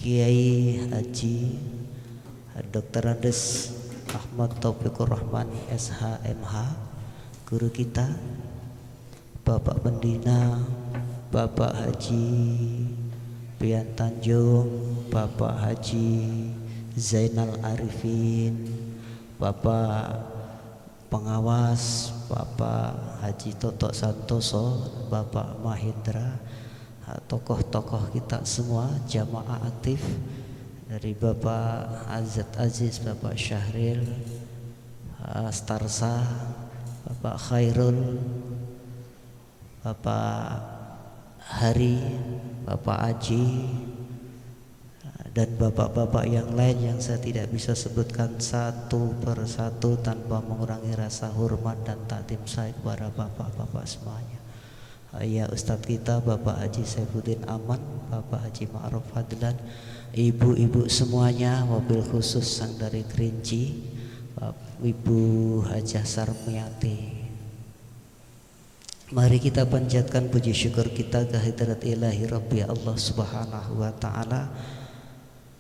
Kiai Haji Dr. Andes Ahmad Taufikur Rahman SHMH, guru kita, Bapak Pendina, Bapak Haji Pian Tanjung, Bapak Haji Zainal Arifin, Bapak Pengawas, Bapak Haji Toto Santoso, Bapak Mahendra, tokoh-tokoh kita semua, jamaah aktif dari Bapak Azad Aziz, Bapak Syahril, Starsa, Bapak Khairul, Bapak Hari, Bapak Aji, dan bapak-bapak yang lain yang saya tidak bisa sebutkan satu persatu tanpa mengurangi rasa hormat dan takdim saya kepada bapak-bapak semuanya. Ya Ustadz kita Bapak Haji Saifuddin Aman, Bapak Haji Ma'ruf Fadlan, ibu-ibu semuanya, mobil khusus sang dari Kerinci, Ibu Hajah Sarmiati. Mari kita panjatkan puji syukur kita ke hadirat ilahi Rabbi Allah Subhanahu wa ta'ala,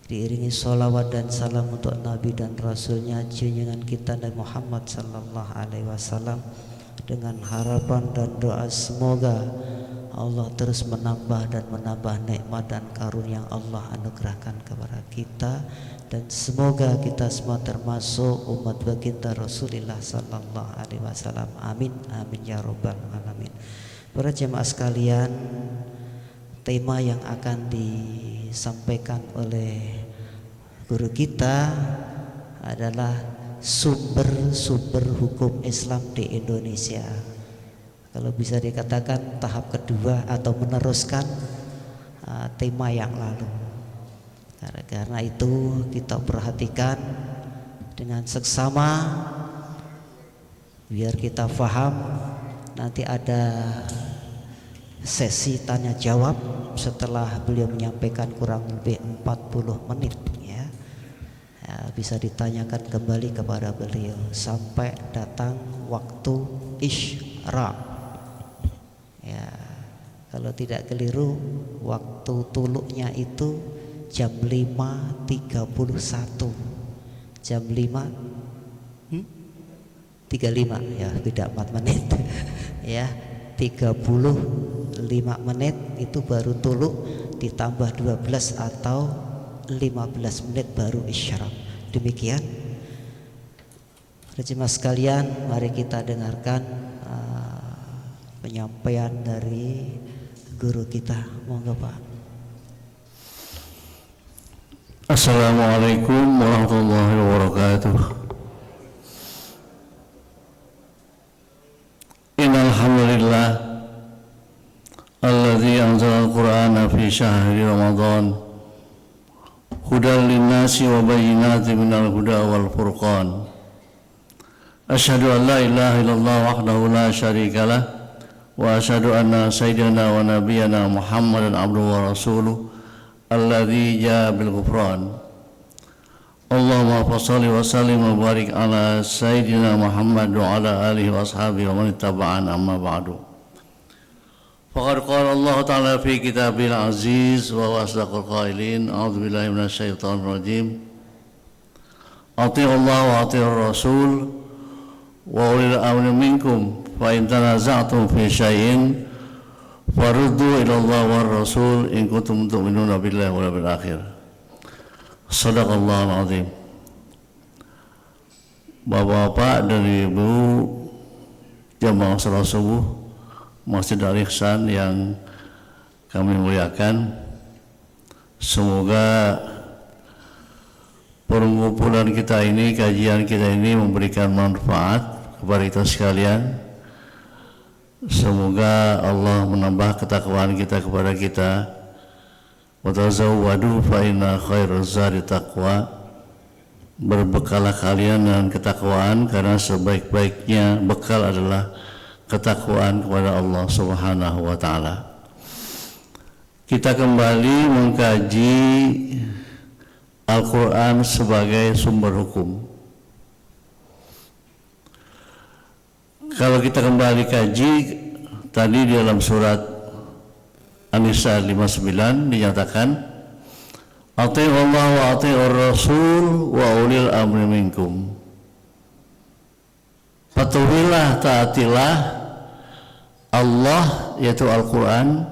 diiringi sholawat dan salam untuk Nabi dan Rasulnya, junjungan kita Nabi Muhammad sallallahu alaihi wasallam, dengan harapan dan doa semoga Allah terus menambah dan menambah nikmat dan karunia yang Allah anugerahkan kepada kita, dan semoga kita semua termasuk umat baginda Rasulullah sallallahu alaihi wasallam. Amin amin ya rabbal alamin. Para jemaah sekalian, tema yang akan disampaikan oleh guru kita adalah sumber-sumber hukum Islam di Indonesia. Kalau bisa dikatakan tahap kedua atau meneruskan tema yang lalu. Karena itu kita perhatikan dengan seksama biar kita paham. Nanti ada sesi tanya jawab setelah beliau menyampaikan kurang lebih 40 menit ya. Bisa ditanyakan kembali kepada beliau sampai datang waktu isyraq ya. Kalau tidak keliru waktu tuluknya itu jam 5.31, jam 5.35 ya, beda 4 menit ya, 35 menit itu baru tuluk, ditambah 12 atau 15 menit baru isyraq. Demikian jemaah sekalian, mari kita dengarkan penyampaian dari guru kita. Monggo Pak. Assalamualaikum warahmatullahi wabarakatuh. Innal hamdalillah alladzi anzala al-Qur'ana fi syahri Ramadan hudan linnasi wa bayyinatin minal huda wal furqan. Asyhadu an la ilaha illallah wahdahu la syarikalah wa asyhadu anna sayyidina wa nabiyyana Muhammadan abduhu wa rasuluh alladzi jaa bil ghufran. Allahumma shalli wa sallim wa barik ala sayyidina Muhammad wa ala alihi wa ashabihi wa man ittaba'an, amma ba'du. Faqad qala Allah ta'ala fi kitabil aziz wa asdaqul qailin, a'udzu billahi minasy syaithanir rajim. Atii'u Allah wa atii'ur rasul wa ulil amri minkum fa in tanaza'tum fi syai'in faruddu ila Allah war rasul in kuntum tu'minuna billahi wal yawmil akhir. Shadaqallahul azim. Bapak-bapak dan ibu jamaah salat subuh Masjid Al-Ihsan yang kami muliakan, semoga perkumpulan kita ini, kajian kita ini memberikan manfaat kepada kita sekalian. Semoga Allah menambah ketakwaan kita kepada kita. Wa tazawwadu fa inna khairaz zadi taqwa. Berbekalah kalian dengan ketakwaan, karena sebaik-baiknya bekal adalah ketakwaan kepada Allah Subhanahu wa ta'ala. Kita kembali mengkaji Al-Quran sebagai sumber hukum. Kalau kita kembali kaji tadi di dalam surat An-Nisa 59 dinyatakan Ati'ullah wa ati'ur rasul wa ulil amri minkum. Patuhilah, taatilah Allah yaitu Al-Quran,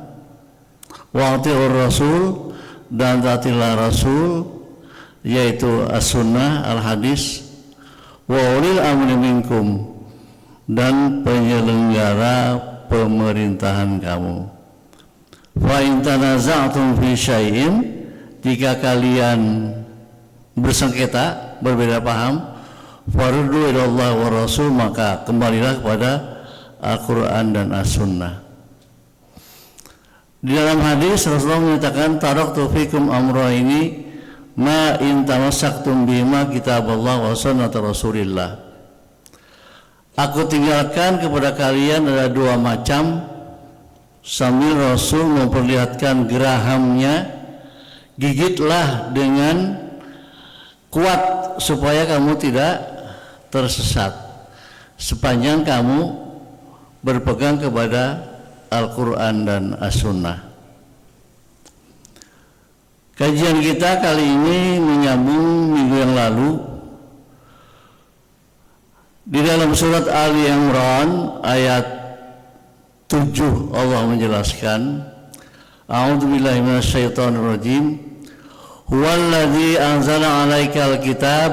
wa ati'ur rasul dan taatilah Rasul yaitu as-sunnah al-hadis, wa ulil amri minkum dan penyelenggara pemerintahan kamu. Fa in tanaza'tum fi syai'in, jika kalian bersengketa, berbeda paham, faruddu ila Allah wa Rasul, maka kembalilah kepada Al-Quran dan As-Sunnah. Di dalam hadis Rasulullah menyatakan, taraktu fikum amrayni ma in tamassaktum bihima kitaballah wa sunnata Rasulillah. Aku tinggalkan kepada kalian ada dua macam, sambil Rasul memperlihatkan gerahamnya, gigitlah dengan kuat supaya kamu tidak tersesat sepanjang kamu berpegang kepada Al-Quran dan As-Sunnah. Kajian kita kali ini menyambung minggu yang lalu di dalam surat Ali Imran ayat 7. Allah menjelaskan, A'udzubillahi minasyaitonirrajim, huwallazi anzala 'alaikal kitab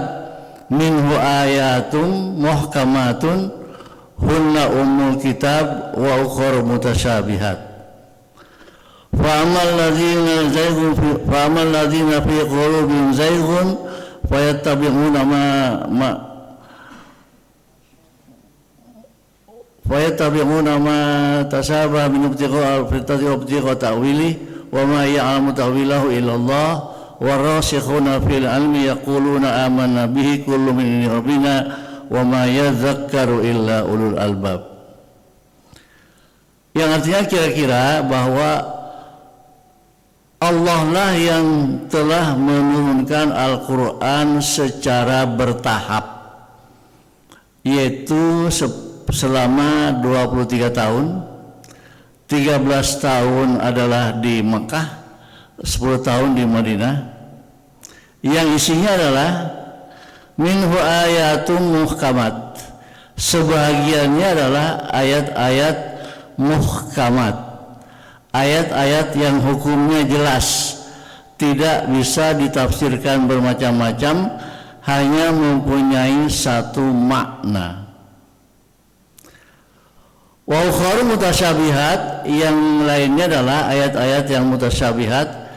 minhu ayatun muhkamatun hunna ummul kitab wa ukhra mutasyabihat. Fa'amal ladzina fi qulubihim zayghun fayattabi'una ma tashabaha min ibtigha'a ta'wili wa ma ya'lamu ta'wilahu illallah warasikhuna fil ilmi yaquluna amanna bihi kullu min rabbina wa ma yadhakkaru illa ulul albab. Yang artinya kira-kira bahwa Allah lah yang telah menurunkan Al-Quran secara bertahap, yaitu selama 23 tahun, 13 tahun adalah di Mekah, 10 tahun di Madinah, yang isinya adalah minhu ayatun muhkamat, sebahagiannya adalah ayat-ayat muhkamat, ayat-ayat yang hukumnya jelas, tidak bisa ditafsirkan bermacam-macam, hanya mempunyai satu makna. Wa ukhra mutasyabihat, yang lainnya adalah ayat-ayat yang mutasyabihat,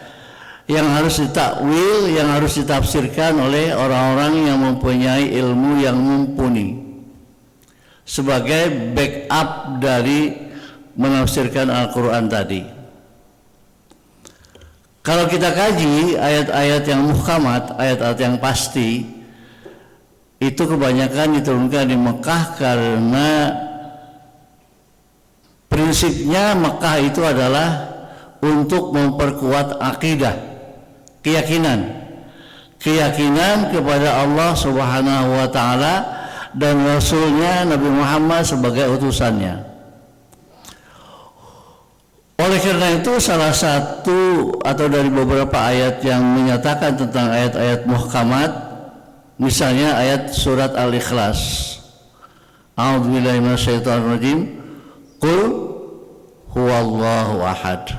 yang harus ditakwil, yang harus ditafsirkan oleh orang-orang yang mempunyai ilmu yang mumpuni, sebagai backup dari menafsirkan Al-Quran tadi. Kalau kita kaji ayat-ayat yang muhkamat, ayat-ayat yang pasti, itu kebanyakan diturunkan di Mekah karena prinsipnya Mekah itu adalah untuk memperkuat akidah, keyakinan kepada Allah Subhanahu wa Ta'ala dan Rasulnya Nabi Muhammad sebagai utusannya. Oleh karena itu, salah satu atau dari beberapa ayat yang menyatakan tentang ayat-ayat muhkamat, misalnya ayat surat Al-Ikhlas, A'udzubillahi minasyaitonirrajim, Qul huwallahu ahad.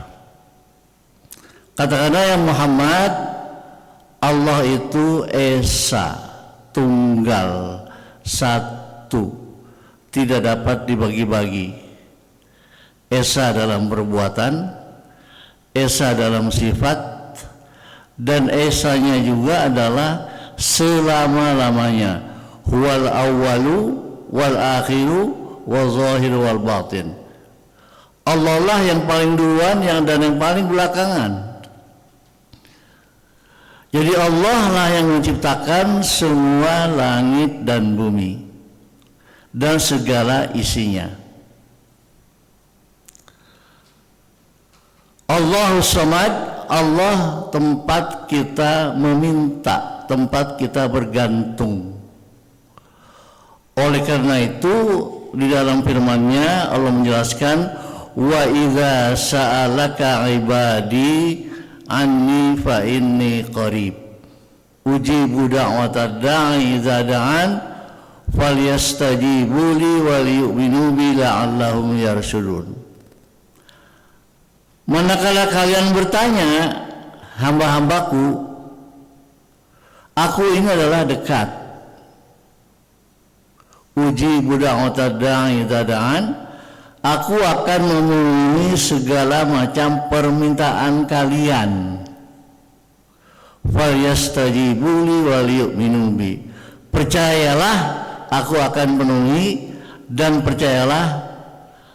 Katakanlah ya Muhammad, Allah itu esa, tunggal, satu, tidak dapat dibagi-bagi. Esa dalam perbuatan, esa dalam sifat, dan esanya juga adalah selama-lamanya. Huwal awwalu wal akhiru wal zahiru wal batin. Allah lah yang paling duluan dan yang paling belakangan. Jadi Allah lah yang menciptakan semua langit dan bumi dan segala isinya. Allahus Samad, Allah tempat kita meminta, tempat kita bergantung. Oleh karena itu di dalam firman-Nya Allah menjelaskan, wa idza sa'alaka ibadi anni fa inni qarib ujibu da'watad da'i idza da'an falyastajibu li wal yu'minu bi la'allahum yarshudun. Manakala kalian bertanya, hamba-hambaku, aku ini adalah dekat. Ujibu da'watad da'i idza da'an, aku akan memenuhi segala macam permintaan kalian. Falyastajibu li wal yu'minu bi. Percayalah, aku akan penuhi, dan percayalah,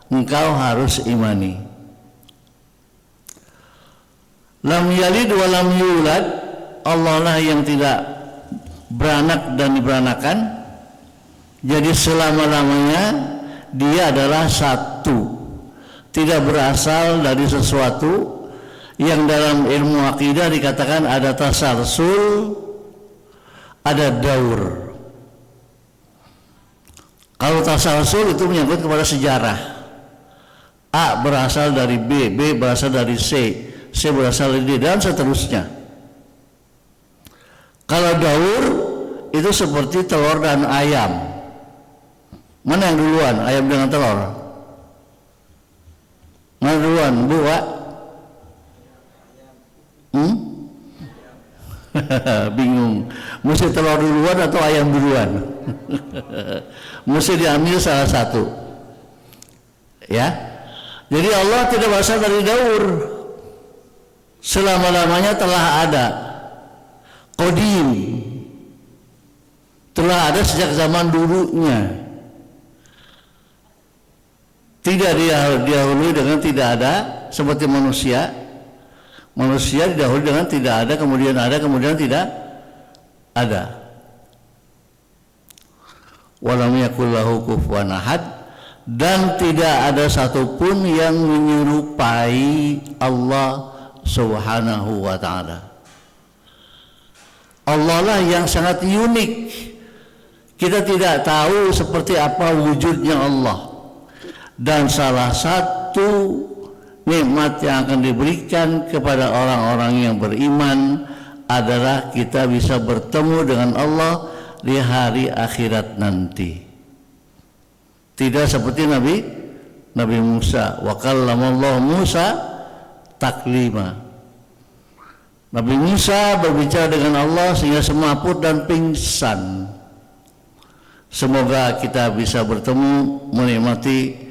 engkau harus imani. Lam yalid wa lam yulad, Allah lah yang tidak beranak dan diberanakan. Jadi selama-lamanya dia adalah satu, tidak berasal dari sesuatu yang dalam ilmu akidah dikatakan ada tasalsul, ada daur. Kalau tasalsul itu menyangkut kepada sejarah. A berasal dari B, B berasal dari C, C berasal dari D, dan seterusnya. Kalau daur itu seperti telur dan ayam. Mana yang duluan, ayam dengan telur? Mana duluan, Bu, Pak? Bingung. Mesti telur duluan atau ayam duluan? Mesti diambil salah satu. Ya. Jadi Allah tidak berasal dari daur. Selama-lamanya telah ada. Qadim. Telah ada sejak zaman dulunya. Tidak didahului dengan tidak ada, seperti manusia. Manusia didahului dengan tidak ada, kemudian tidak ada. Walam yakul lahu kufuwan ahad, dan tidak ada satupun yang menyerupai Allah Subhanahu wa ta'ala. Allah lah yang sangat unik. Kita tidak tahu seperti apa wujudnya Allah. Dan salah satu nikmat yang akan diberikan kepada orang-orang yang beriman adalah kita bisa bertemu dengan Allah di hari akhirat nanti. Tidak seperti Nabi Musa, wa kallamallahu Musa taklima. Nabi Musa berbicara dengan Allah sehingga semaput dan pingsan. Semoga kita bisa bertemu, menikmati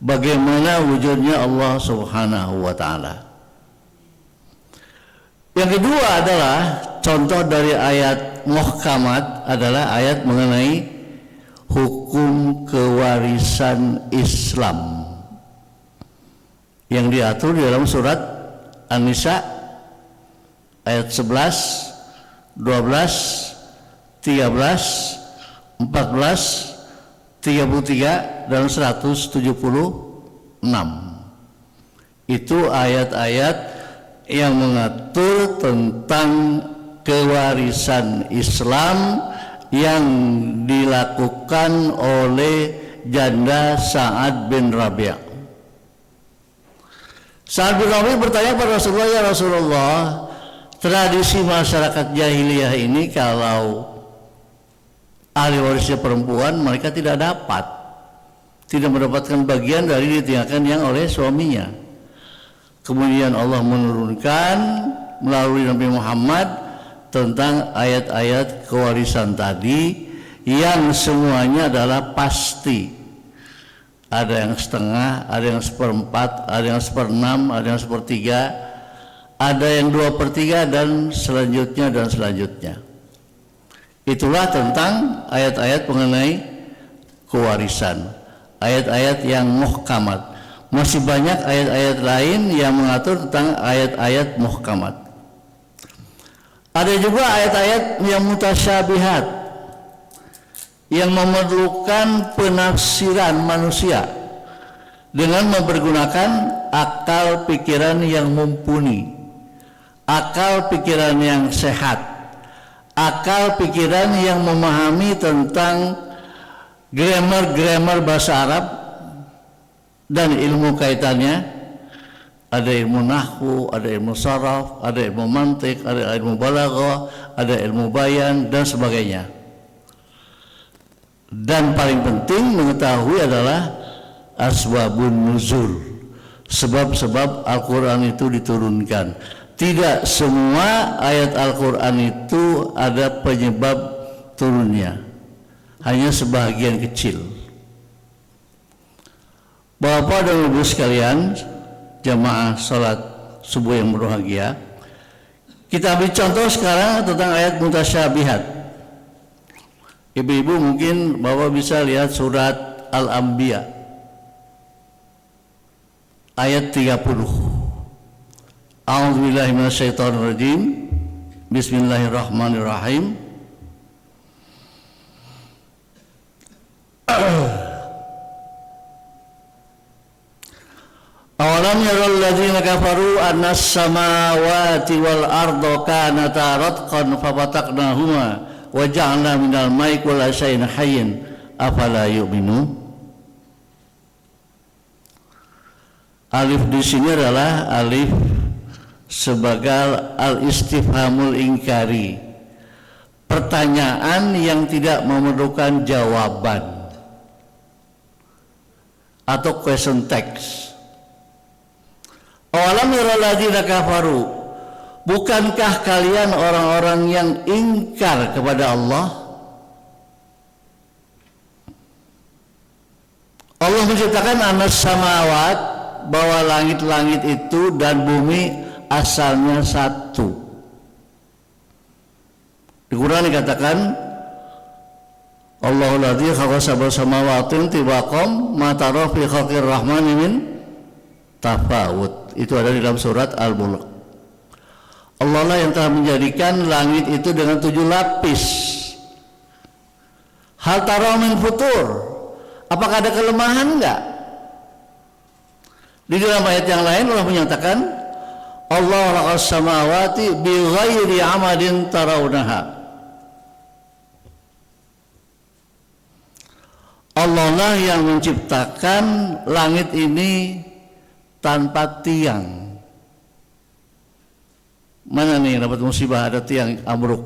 bagaimana wujudnya Allah Subhanahu wa ta'ala. Yang kedua adalah contoh dari ayat muhkamat adalah ayat mengenai hukum kewarisan Islam yang diatur di dalam surat An-Nisa ayat 11, 12, 13, 14, 33 dan 176. Itu ayat-ayat yang mengatur tentang kewarisan Islam yang dilakukan oleh janda Sa'ad bin Rabi'. Sa'ad bin Rabi' bertanya kepada Rasulullah, ya Rasulullah, tradisi masyarakat jahiliyah ini kalau ahli warisnya perempuan mereka tidak mendapatkan bagian dari ditinggalkan yang oleh suaminya. Kemudian Allah menurunkan melalui Nabi Muhammad tentang ayat-ayat kewarisan tadi yang semuanya adalah pasti. Ada yang setengah, ada yang seperempat, ada yang seperenam, ada yang sepertiga, ada yang 2/3 dan selanjutnya. Itulah tentang ayat-ayat mengenai kewarisan, ayat-ayat yang muhkamat. Masih banyak ayat-ayat lain yang mengatur tentang ayat-ayat muhkamat. Ada juga ayat-ayat yang mutasyabihat, yang memerlukan penafsiran manusia dengan mempergunakan akal pikiran yang mumpuni, akal pikiran yang sehat, akal pikiran yang memahami tentang grammar bahasa Arab dan ilmu kaitannya, Ada ilmu nahwu, ada ilmu saraf, ada ilmu mantik, ada ilmu balaghah, ada ilmu bayan dan sebagainya. Dan paling penting mengetahui adalah asbabun nuzul, sebab-sebab Al-Quran itu diturunkan. Tidak semua ayat Al-Quran itu ada penyebab turunnya, hanya sebahagian kecil. Bapak dan Ibu sekalian, jamaah salat subuh yang berbahagia, kita ambil contoh sekarang tentang ayat mutasyabihat. Ibu-ibu mungkin Bapak bisa lihat surat Al-Anbiya ayat 30. A'udzubillahi minasyaitonirrajim. Bismillahirrahmanirrahim. Awalam yaral ladzina kafaru annas samawati wal arda kanata ratqan fafataqnahuma wa ja'alna minal ma'i kulla syai'in hayyin afala yu'minun. Alif di sini adalah alif sebagai al-istifhamul ingkari, pertanyaan yang tidak memerlukan jawaban atau question text. Awalam yaral ladzina kafaru, bukankah kalian orang-orang yang ingkar kepada Allah? Allah menciptakan anas samawat, bahwa langit-langit itu dan bumi asalnya satu. Di Quran dikatakan Allahul ladzi khalaqa sab'a samawati tibaqan ma tara fi khalqir rahmani min tafawut. Itu ada di dalam surat Al-Mulk. Allah lah yang telah menjadikan langit itu dengan 7 lapis. Hal tara min futur, apakah ada kelemahan enggak? Di dalam ayat yang lain Allah menyatakan Allah ra'as samawati bi ghairi amadin tarawunaha. Allah lah yang menciptakan langit ini tanpa tiang. Mana nih dapat musibah ada tiang ambruk?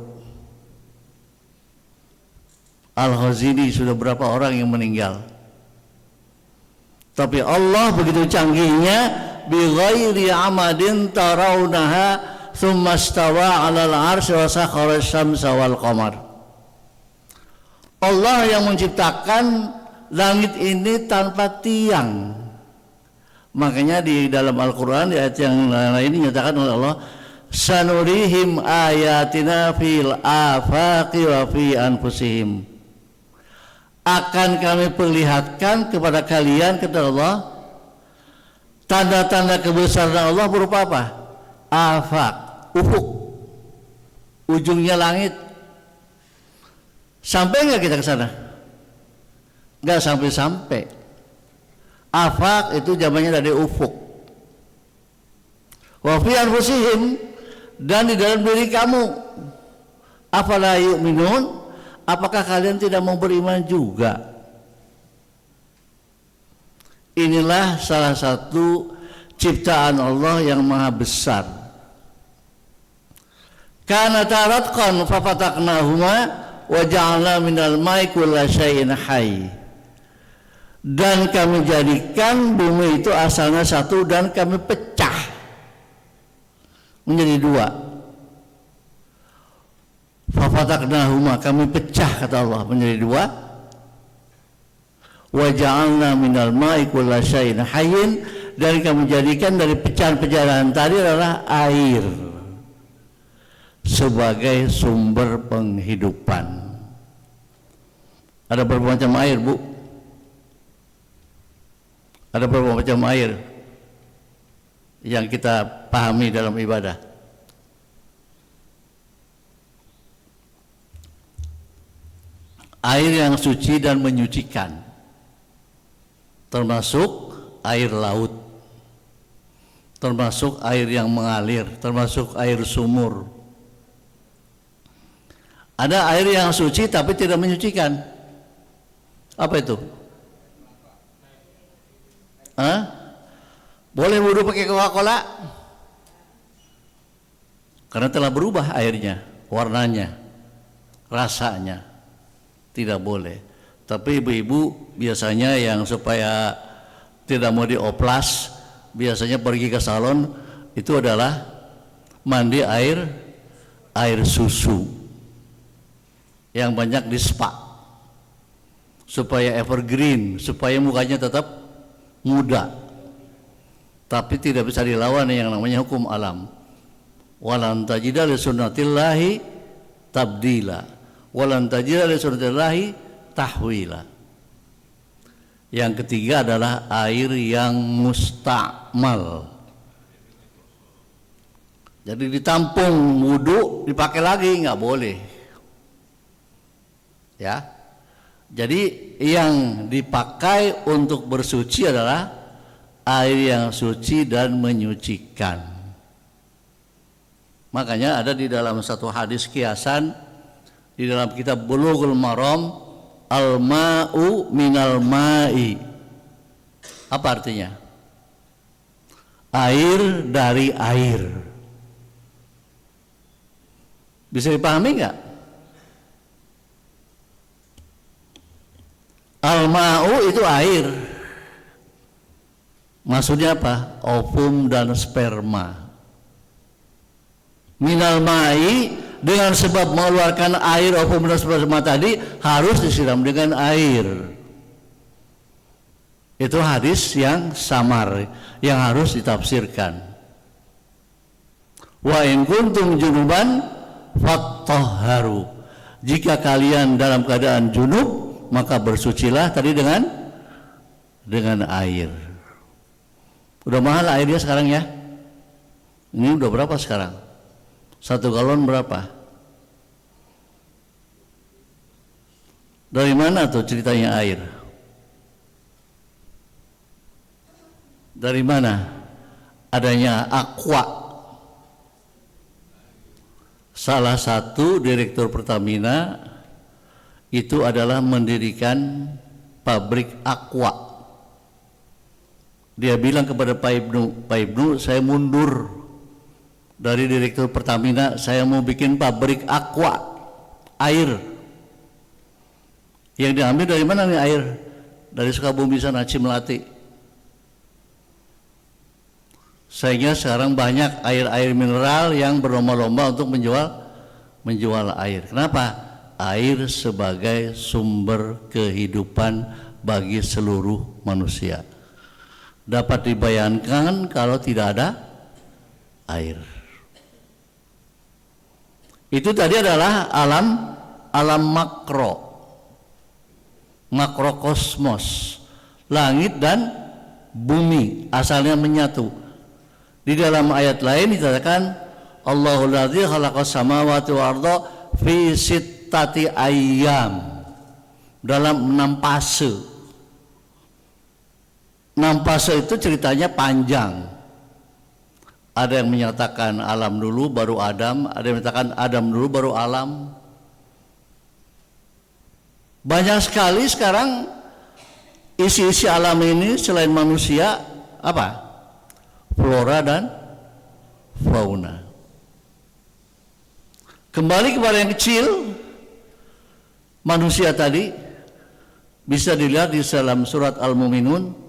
Al-Ghazini sudah berapa orang yang meninggal. Tapi Allah begitu canggihnya, bi ghairi amadin tarawunaha thumma istawa 'alal 'arsy wa sakhkhara asy-syamsa wal qamar. Allah yang menciptakan langit ini tanpa tiang. Makanya di dalam Al-Quran di ayat yang lain dinyatakan oleh Allah, sanurihim ayatina fil afaqi wa fi anfusihim. Akan kami perlihatkan kepada kalian, kata Allah, tanda-tanda kebesaran Allah berupa apa? Afaq, ufuk, ujungnya langit. Sampai nggak kita ke sana? Nggak sampai-sampai. Afaq itu jamannya dari ufuk. Wa fi anfusihim, dan di dalam diri kamu. Afala yu'minun, apakah kalian tidak mau beriman juga? Inilah salah satu ciptaan Allah yang maha besar. Kana taratqan fafataqnahuma wa ja'alna minal ma'i kulla syai'in hayy. Dan kami jadikan bumi itu asalnya satu dan kami pecah menjadi 2. Fafataqnahuma, kami pecah kata Allah menjadi 2. Wa ja'alna minal ma'i kulla syai'in hayyin, dan kami jadikan dari pecahan-pecahan tadi adalah air sebagai sumber penghidupan. Ada berbagai macam air, Bu. Ada berbagai macam air yang kita pahami dalam ibadah. Air yang suci dan menyucikan, termasuk air laut, termasuk air yang mengalir, termasuk air sumur. Ada air yang suci tapi tidak menyucikan. Apa itu? Boleh wudhu pakai Coca-Cola? Karena telah berubah airnya, warnanya, rasanya. Tidak boleh. Tapi ibu-ibu biasanya yang supaya tidak mau dioplas, biasanya pergi ke salon itu adalah mandi air susu yang banyak di spa supaya evergreen, supaya mukanya tetap muda. Tapi tidak bisa dilawan yang namanya hukum alam. Walan tajida li sunnatillahi tabdila, walan tajida li sunnatillahi tahwila. Yang ketiga adalah air yang mustakmal. Jadi ditampung wudhu dipakai lagi nggak boleh. Ya. Jadi yang dipakai untuk bersuci adalah air yang suci dan menyucikan. Makanya ada di dalam satu hadis kiasan di dalam kitab Bulughul Maram, al-ma'u minal ma'i. Apa artinya? Air dari air. Bisa dipahami enggak? Al-ma'u itu air. Maksudnya apa? Ovum dan sperma. Minal ma'i, dengan sebab mengeluarkan air ovum dan sperma tadi harus disiram dengan air. Itu hadis yang samar yang harus ditafsirkan. Wa in kuntum junuban fattahharu. Jika kalian dalam keadaan junub, maka bersucilah tadi dengan air. Udah mahal airnya sekarang ya. Ini udah berapa sekarang? 1 galon berapa? Dari mana tuh ceritanya air? Dari mana adanya Aqua? Salah satu direktur Pertamina itu adalah mendirikan pabrik Aqua. Dia bilang kepada Pak Ibnu, saya mundur dari direktur Pertamina, saya mau bikin pabrik Aqua, air. Yang diambil dari mana nih air? Dari Sukabumi sana, Cimelati. Sehingga sekarang banyak air-air mineral yang berlomba-lomba untuk menjual air. Kenapa? Air sebagai sumber kehidupan bagi seluruh manusia. Dapat dibayangkan kalau tidak ada air. Itu tadi adalah alam makrokosmos, langit dan bumi asalnya menyatu. Di dalam ayat lain dikatakan Allahul ladzi khalaqas samawati wal arda fi sittati ayyam, dalam 6 fase. 6 fase itu ceritanya panjang. Ada yang menyatakan alam dulu baru Adam, ada yang menyatakan Adam dulu baru alam. Banyak sekali sekarang isi-isi alam ini selain manusia apa? Flora dan fauna. Kembali kepada yang kecil, manusia tadi bisa dilihat di dalam surat Al-Mu'minun.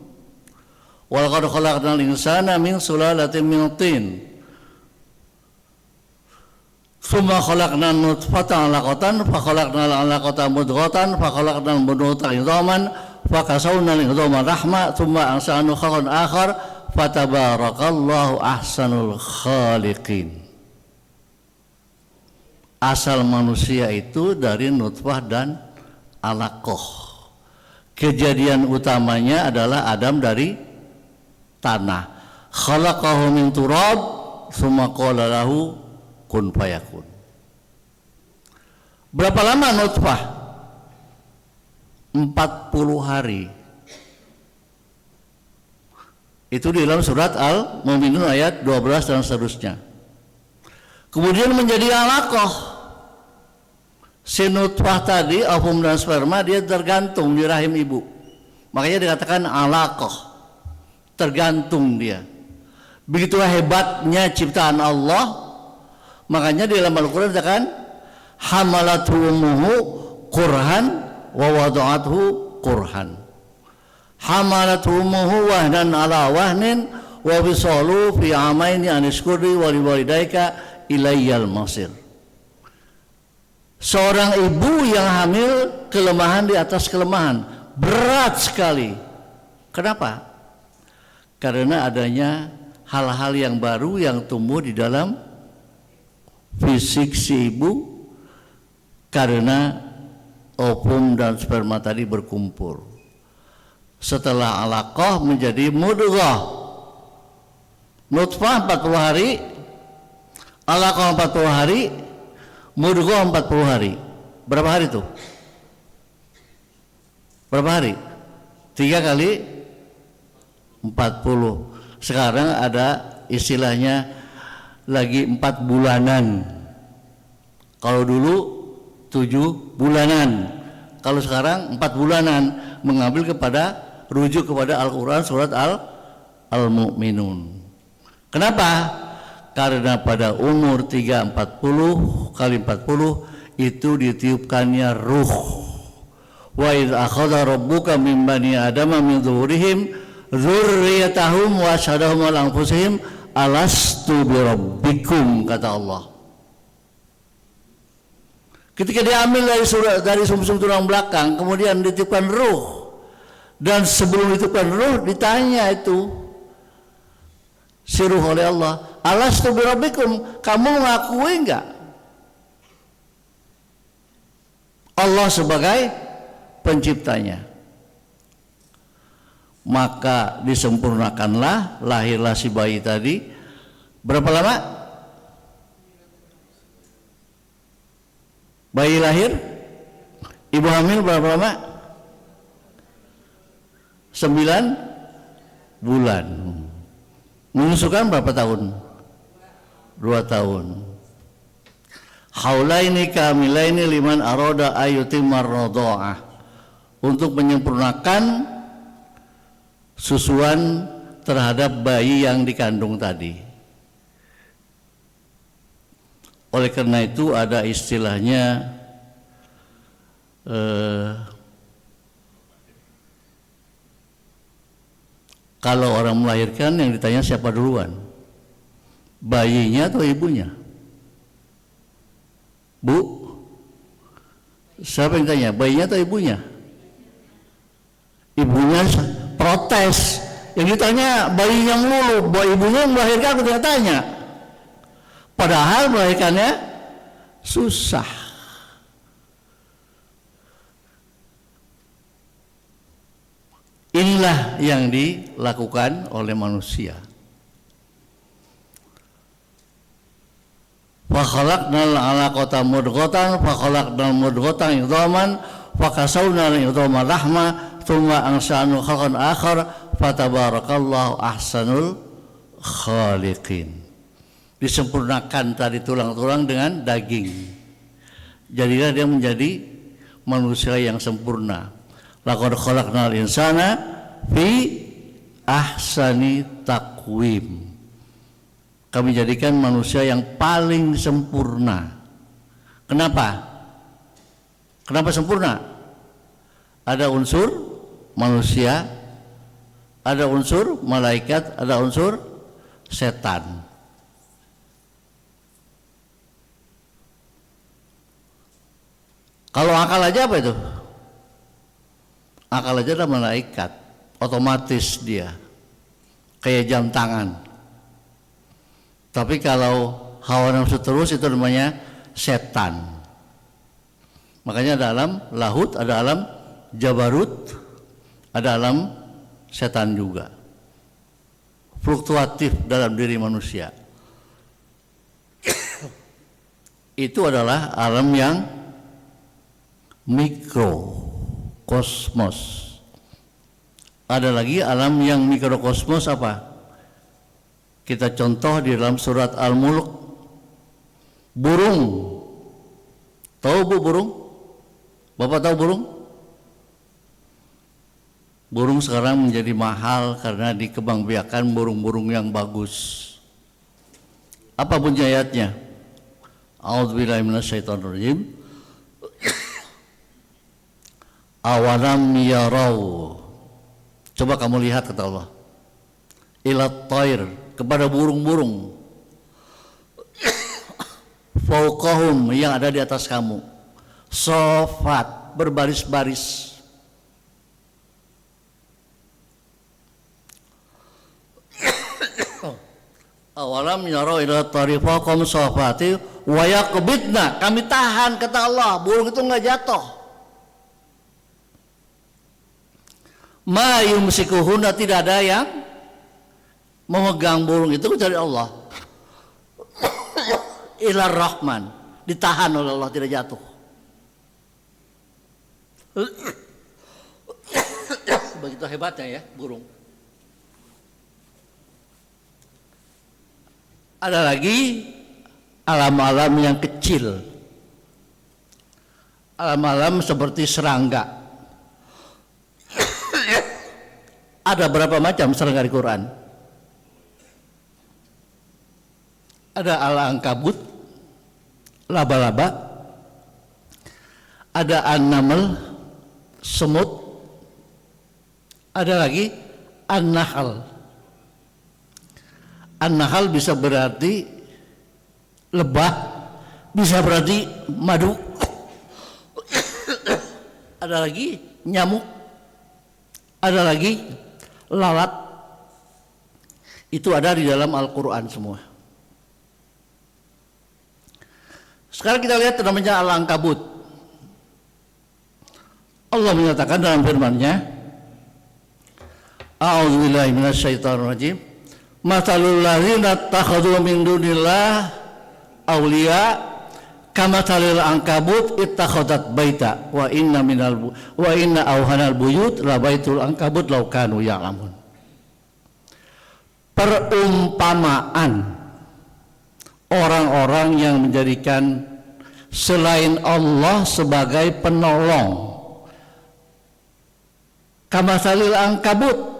Wa laqad khalaqnal insana min sulalatin min tin. Tsumma khalaqnan nutfatan 'alaqatan fa khalaqnal 'alaqata mudghatan fa khalaqnal mudghata 'idhaman fa kasawnal 'idhama rahma tsumma ansa'nu khalqan akhar fatabarakallahu ahsanul khaliqin. Asal manusia itu dari nutfah dan alaqah. Kejadian utamanya adalah Adam dari tanah. Khalaqahu min turab tsumma qala lahu kun fayakun. Berapa lama nutfah? 40 hari. Itu di dalam surat Al-Mu'minun ayat 12 dan seterusnya. Kemudian menjadi alaqah. Si nutfah tadi, ovum dan sperma, dia tergantung di rahim ibu. Makanya dikatakan alaqah. Tergantung dia. Begitu hebatnya ciptaan Allah, makanya di dalam Al-Quran dikatakan hamalathu ummuhu kurhan wa wada'athu kurhan. Hamalathu ummuhu wahnan ala wahnin wa bisalu fi amaini anishkuri wa liwalidayka ilayyal masir. Seorang ibu yang hamil kelemahan di atas kelemahan, berat sekali. Kenapa? Karena adanya hal-hal yang baru yang tumbuh di dalam fisik si ibu karena ovum dan sperma tadi berkumpul. Setelah alaqah menjadi mudghah, nutfah 40 hari, alaqah 40 hari, mudghah 40 hari. Berapa hari itu? Berapa hari? 3 kali 40. Sekarang ada istilahnya lagi 4 bulanan. Kalau dulu 7 bulanan. Kalau sekarang 4 bulanan, mengambil kepada rujuk kepada Al-Quran surat Al-Mu'minun. Kenapa? Karena pada umur 340 kali 40 itu ditiupkannya ruh. Wa idz akhadha rabbuka min bani adama min dzurrihim dzurriyyatahum wa asyhadahum ala anfusihim alastu birabbikum, kata Allah. Ketika diambil dari sumsum tulang belakang, kemudian ditiupkan ruh, dan sebelum ditiupkan ruh ditanya itu si ruh oleh Allah, alastu birabbikum, kamu mengakui enggak Allah sebagai penciptanya? Maka disempurnakanlah, lahirlah si bayi tadi. Berapa lama bayi lahir? Ibu hamil berapa lama? 9 bulan. Menyusukan berapa tahun? 2 tahun. Haulaini kamilaini liman arada ayyutimar radha'ah, untuk menyempurnakan susuan terhadap bayi yang dikandung tadi. Oleh karena itu ada istilahnya kalau orang melahirkan yang ditanya siapa duluan, bayinya atau ibunya? Bu, siapa yang tanya, bayinya atau ibunya? Ibunya protes. Yang ditanya bayi yang lulu, bahwa ibunya yang melahirkan, aku tidak tanya. Padahal melahirkannya susah. Inilah yang dilakukan oleh manusia. Fa khalaqnal 'alaqata mudghatan fa khalaqnal mudghatan idhaman fa kasawna al-idhama lahma thumma ansa'nu khalqan akhar fatabarakallahu ahsanul khaliqin. Disempurnakan tadi tulang-tulang dengan daging, jadilah dia menjadi manusia yang sempurna. Laqad khalaqnal insana fi ahsani taqwim. Kami jadikan manusia yang paling sempurna. Kenapa? Kenapa sempurna? Ada unsur manusia, ada unsur malaikat, ada unsur setan. Kalau akal aja apa itu? Akal aja adalah malaikat, otomatis dia kayak jam tangan. Tapi kalau hawa nafsu terus itu namanya setan. Makanya ada alam lahut, ada alam jabarut, ada alam setan juga. Fluktuatif dalam diri manusia. Itu adalah alam yang mikrokosmos. Ada lagi alam yang mikrokosmos apa? Kita contoh di dalam surat Al-Mulk. Burung. Tahu Bu burung? Bapak tahu burung? Burung sekarang menjadi mahal karena dikembangbiakan burung-burung yang bagus. Apa bunyi ayatnya? A'udzubillahi minasyaitonirrajim. Awalam yarau. Coba kamu lihat, kata Allah. Ilat tair, kepada burung-burung. Fauqahum, yang ada di atas kamu. Sofat, berbaris-baris. Awalam yarau ila tarifaqam safati wa yaqbidna, kami tahan, kata Allah, burung itu enggak jatuh. Ma yumsikuhunna, tidak ada yang memegang burung itu kecuali Allah. Ilar Rahman, ditahan oleh Allah, tidak jatuh. Begitu hebatnya ya burung. Ada lagi alam-alam yang kecil, alam-alam seperti serangga. Ada berapa macam serangga di Quran? Ada al-ankabut, laba-laba, ada an-naml, semut, ada lagi an-nahl. An-nahl bisa berarti lebah, bisa berarti madu. Ada lagi nyamuk, ada lagi lalat. Itu ada di dalam Al-Quran semua. Sekarang kita lihat namanya al-ankabut. Allah menyatakan dalam firman-Nya, A'udzubillahi minasyaitonirrajim. Mathalul ladzina ittakhadhu min dunillah awliya kamathalil ankabut ittakhadhat baita wa inna awhanal buyut la baitul ankabut law kanu ya'lamun. Perumpamaan orang-orang yang menjadikan selain Allah sebagai penolong. Kamathalil ankabut,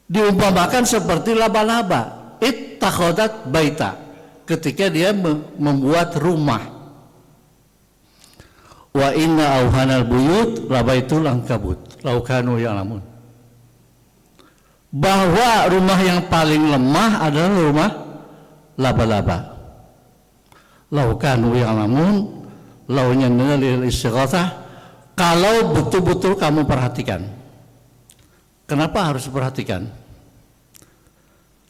diumpamakan seperti laba-laba. Ittakhadhat baita, ketika dia membuat rumah. Wa inna awhanal buyut labaitul ankabut law kanu ya'lamun. Bahwa rumah yang paling lemah adalah rumah laba-laba. Law kanu ya'lamun, launya lil istighatsah, kalau betul-betul kamu perhatikan. Kenapa harus perhatikan?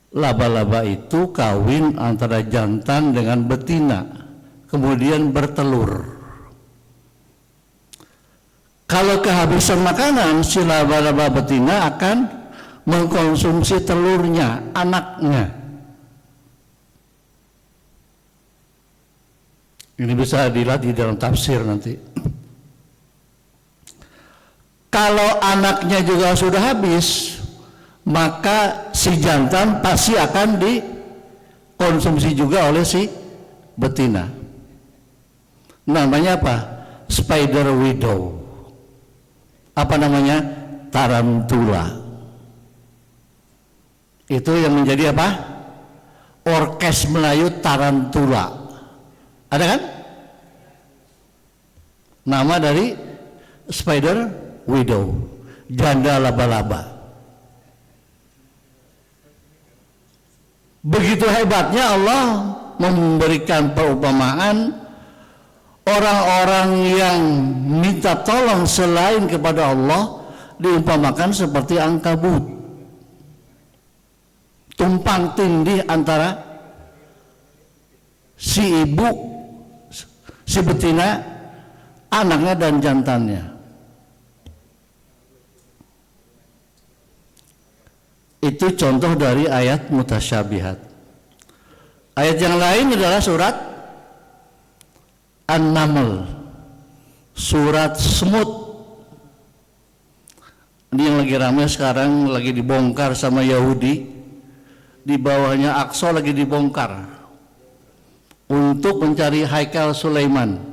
Laba-laba itu kawin antara jantan dengan betina, kemudian bertelur. Kalau kehabisan makanan, si laba-laba betina akan mengkonsumsi telurnya, anaknya. Ini bisa dilihat di dalam tafsir nanti. Kalau anaknya juga sudah habis, maka si jantan pasti akan dikonsumsi juga oleh si betina. Namanya apa? Spider widow. Apa namanya? Tarantula. Itu yang menjadi apa? Orkes Melayu tarantula. Ada kan? Nama dari spider widow, janda laba-laba. Begitu hebatnya Allah memberikan perumpamaan orang-orang yang minta tolong selain kepada Allah diumpamakan seperti ankabut, tumpang tindih antara si ibu, si betina, anaknya dan jantannya. Itu contoh dari ayat mutasyabihat. Ayat yang lain adalah surat An-Naml, surat semut. Ini yang lagi ramai sekarang, lagi dibongkar sama Yahudi. Di bawahnya Aqsa lagi dibongkar untuk mencari Haikal Sulaiman,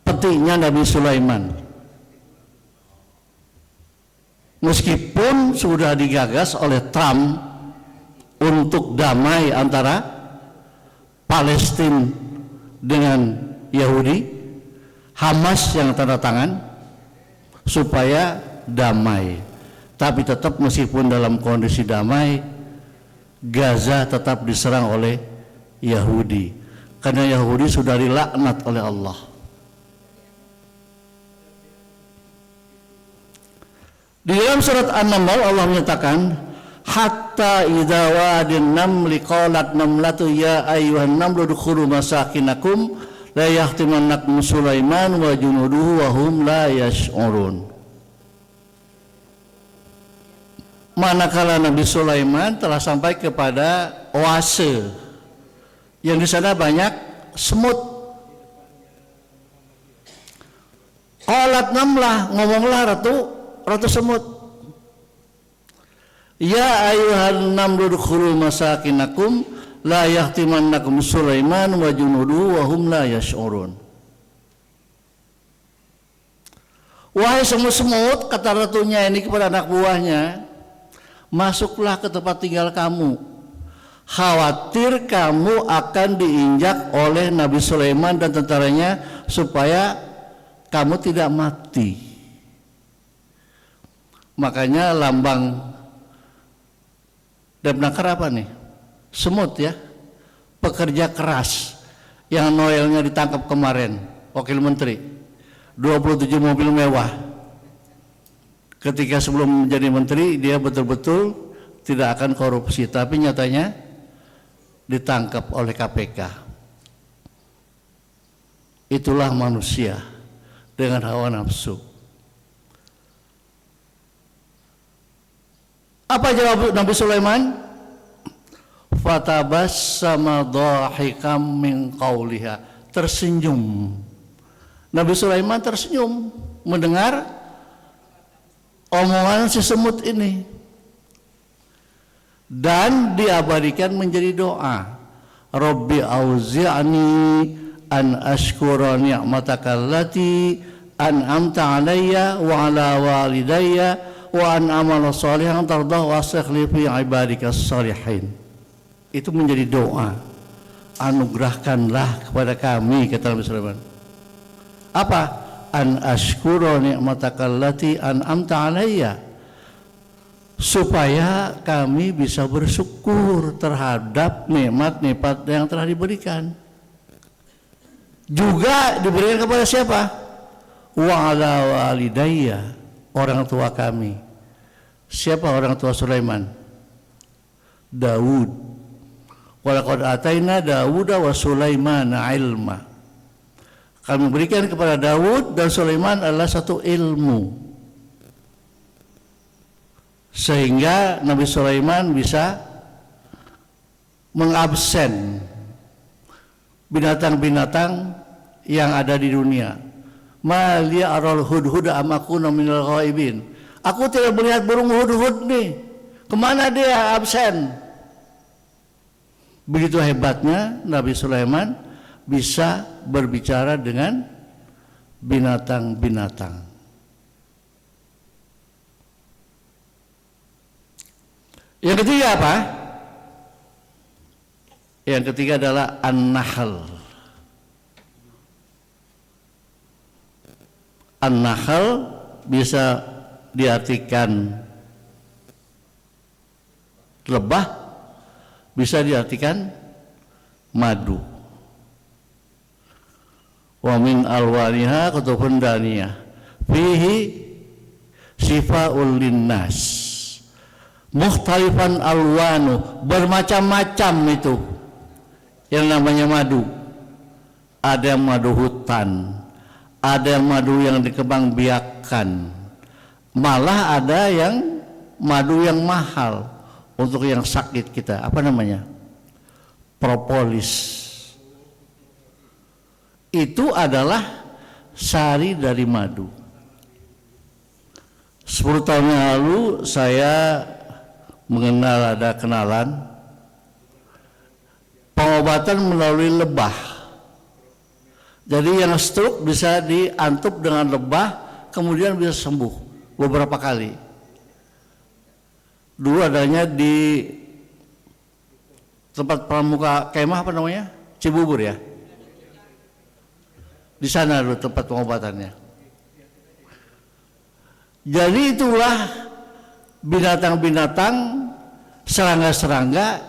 petinya Nabi Sulaiman. Meskipun sudah digagas oleh Trump untuk damai antara Palestina dengan Yahudi, Hamas yang tanda tangan supaya damai. Tapi tetap meskipun dalam kondisi damai, Gaza tetap diserang oleh Yahudi, karena Yahudi sudah dilaknat oleh Allah. Di dalam surat An-Naml Allah menyatakan, hatta idza wadin namli qalat namlatu ya ayyuhan namlu dukhulu masakinakum la yahtimannakum Sulaiman wa junuduhu wa hum la yash'urun. Manakala Nabi Sulaiman telah sampai kepada oase yang di sana banyak semut. Qalat namlah, ngomonglah ratu semut. Ya ayyuhan namlu dukhulu masakinakum la yahtimannakum Sulaiman wa junuduhu wa hum la yash'urun. Wahai semut-semut, kata ratunya ini kepada anak buahnya, masuklah ke tempat tinggal kamu. Khawatir kamu akan diinjak oleh Nabi Sulaiman dan tentaranya supaya kamu tidak mati. Makanya lambang Debnakar apa nih? Semut ya, pekerja keras yang Noelnya ditangkap kemarin, wakil menteri, 27 mobil mewah. Ketika sebelum menjadi menteri dia betul-betul tidak akan korupsi, tapi nyatanya ditangkap oleh KPK. Itulah manusia dengan hawa nafsu. Apa jawab Nabi Sulaiman? Fatabassama dhahikam min qawliha. Tersenyum. Nabi Sulaiman tersenyum mendengar omongan si semut ini, dan diabadikan menjadi doa. Rabbi auzi'ni an ashkura ni'mataka allati an'amta alayya wa ala walidayya wa an amala shalihan tardah wa aslih fi ibadika shalihin. Itu menjadi doa. Anugerahkanlah kepada kami, kata Nabi Sulaiman. Apa? An ashkura ni'mataka allati an'amta alayya, supaya kami bisa bersyukur terhadap nikmat-nikmat yang telah diberikan. Juga diberikan kepada siapa? Wa ala walidayya, orang tua kami. Siapa orang tua Sulaiman? Daud. Walaqad ataina Dauda wa Sulaimana ilma. Kami berikan kepada Daud dan Sulaiman adalah satu ilmu, sehingga Nabi Sulaiman bisa mengabsen binatang-binatang yang ada di dunia. Ma li aral hudhud am akuna minal ghaibin. Aku tidak melihat burung hudhud nih. Kemana dia absen? Begitu hebatnya Nabi Sulaiman bisa berbicara dengan binatang-binatang. Yang ketiga apa? Yang ketiga adalah An-Nahl. An-Nahl bisa diartikan lebah, bisa diartikan madu. Wa min alwaniha kutubun daniyah fihi sifaul linnas mukhtalifan alwanu, bermacam-macam itu yang namanya madu. Ada yang madu hutan, ada yang madu yang dikembangbiakkan, malah ada yang madu yang mahal untuk yang sakit kita. Apa namanya? Propolis. Itu adalah sari dari madu. 10 tahun yang lalu saya mengenal, ada kenalan pengobatan melalui lebah. Jadi yang stroke bisa diantup dengan lebah, kemudian bisa sembuh beberapa kali. dulu adanya di tempat pramuka kemah apa namanya? Cibubur ya. Di sana dulu tempat pengobatannya. Jadi itulah binatang-binatang, serangga-serangga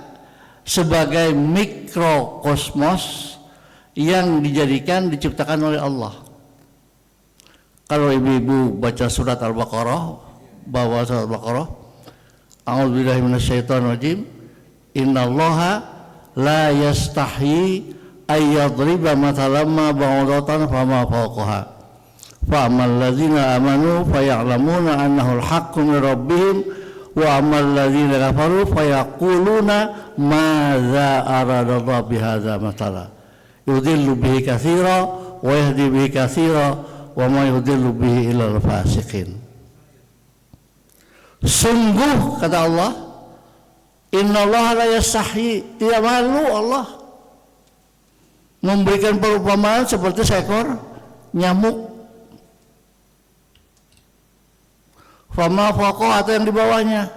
sebagai mikrokosmos yang dijadikan, diciptakan oleh Allah. Kalau ibu-ibu baca surat Al-Baqarah, bawa surat Al-Baqarah, a'udzubillahi minasyaitonirrajim, innallaha la yastahyi ayyadriba mathalan ma ba'udatan fama fawqaha fa ammal ladzina amanu faya'lamuna annahu al-haqqu min rabbihim wa ammal ladzina kafaru fayaquluna madza aradallahu bihadza mathala yudhillu bihi katsira wa yahdi bihi katsira wa ma yudhillu bihi illa al-fasiqin. Sungguh kata Allah, innallaha la yastahyi, tidak malu Allah memberikan perumpamaan seperti seekor nyamuk. Fama faqah atau yang di bawahnya.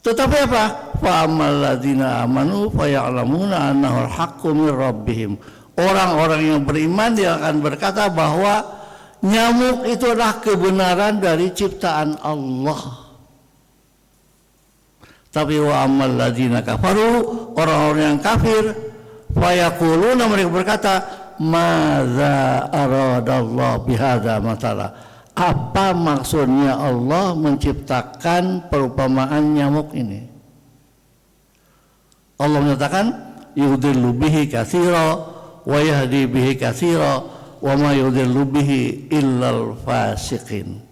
Tetapi apa? Fa ammal ladzina amanu fa ya'lamuna annahu al-haqqu min rabbihim. Orang-orang yang beriman dia akan berkata bahwa nyamuk itu adalah kebenaran dari ciptaan Allah. Tapi wa ammal ladzina kafaru, orang-orang yang kafir, fa yaquluna, mereka berkata, madza aradallahu bihadza matala. Apa maksudnya Allah menciptakan perumpamaan nyamuk ini? Allah menyatakan yudhillu bihi katsira wa yahdi bihi katsira wa ma yudhillu bihi illal fasiqin.